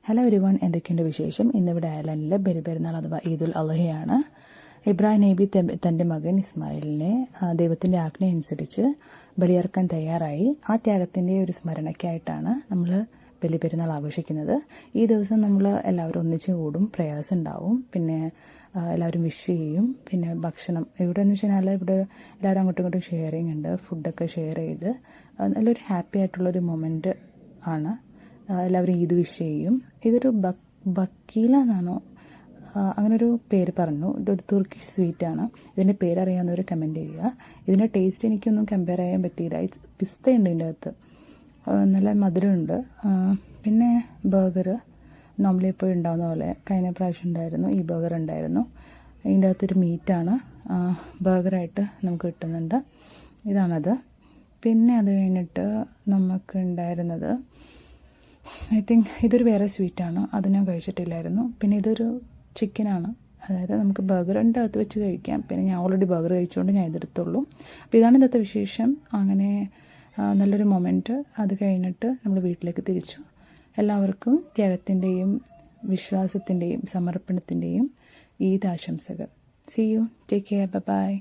Hello everyone, എന്തൊക്കെയുണ്ട് വിശേഷം? ഇന്നിവിടെ അയർലൻഡിൽ ബലിപെരുന്നാൾ അഥവാ ഈദുൽ അദ്ഹയാണ്. ഇബ്രാഹിം നബി തൻ്റെ മകൻ ഇസ്മായിലിനെ ദൈവത്തിൻ്റെ ആജ്ഞയനുസരിച്ച് ബലിയർക്കാൻ തയ്യാറായി. ആ ത്യാഗത്തിൻ്റെ ഒരു സ്മരണയ്ക്കായിട്ടാണ് നമ്മൾ ബലിപെരുന്നാൾ ആഘോഷിക്കുന്നത്. ഈ ദിവസം നമ്മൾ എല്ലാവരും ഒന്നിച്ച് കൂടും, പ്രയാസം ഉണ്ടാവും, പിന്നെ എല്ലാവരും വിഷ് ചെയ്യും. പിന്നെ ഭക്ഷണം ഇവിടെ എന്ന് വെച്ച് കഴിഞ്ഞാൽ ഇവിടെ എല്ലാവരും അങ്ങോട്ടും ഇങ്ങോട്ടും ഷെയറിങ് ഉണ്ട്. ഫുഡൊക്കെ ഷെയർ ചെയ്ത് നല്ലൊരു ഹാപ്പി ആയിട്ടുള്ളൊരു മൊമെൻറ്റ് ആണ്. എല്ലാവരും ഈദ് വിഷ് ചെയ്യും. ഇതൊരു ബക്കീല എന്നാണോ അങ്ങനൊരു പേര് പറഞ്ഞു. ഇതൊരു തുർക്കിഷ് സ്വീറ്റാണ്. ഇതിൻ്റെ പേരറിയാവുന്നവർ കമൻറ്റ് ചെയ്യുക. ഇതിൻ്റെ ടേസ്റ്റ് എനിക്കൊന്നും കമ്പയർ ചെയ്യാൻ പറ്റിയില്ല. പിസ്തയുണ്ട് ഇതിൻ്റെ അകത്ത്, നല്ല മധുരമുണ്ട്. പിന്നെ ബർഗർ നോർമലി എപ്പോഴും ഉണ്ടാകുന്ന പോലെ കഴിഞ്ഞ പ്രാവശ്യം ഉണ്ടായിരുന്നു. ഈ ബർഗർ ഉണ്ടായിരുന്നു. ഇതിൻ്റെ അകത്തൊരു മീറ്റാണ് ബർഗറായിട്ട് നമുക്ക് കിട്ടുന്നുണ്ട്. ഇതാണത്. പിന്നെ അത് കഴിഞ്ഞിട്ട് നമുക്ക് ഉണ്ടായിരുന്നത് ഐ തിങ്ക് ഇതൊരു വേറെ സ്വീറ്റാണ്, അത് ഞാൻ കഴിച്ചിട്ടില്ലായിരുന്നു. പിന്നെ ഇതൊരു ചിക്കനാണ്, അതായത് നമുക്ക് ബർഗറിൻ്റെ അകത്ത് വെച്ച് കഴിക്കാം. പിന്നെ ഞാൻ ഓൾറെഡി ബർഗർ കഴിച്ചുകൊണ്ട് ഞാൻ ഇതെടുത്തുള്ളൂ. അപ്പോൾ ഇതാണ് ഇന്നത്തെ വിശേഷം. അങ്ങനെ നല്ലൊരു മൊമെൻറ്റ്. അത് കഴിഞ്ഞിട്ട് നമ്മൾ വീട്ടിലേക്ക് തിരിച്ചു. എല്ലാവർക്കും ത്യാഗത്തിൻ്റെയും വിശ്വാസത്തിൻ്റെയും സമർപ്പണത്തിൻ്റെയും ഈദ് ആശംസകൾ. See you, take care, by.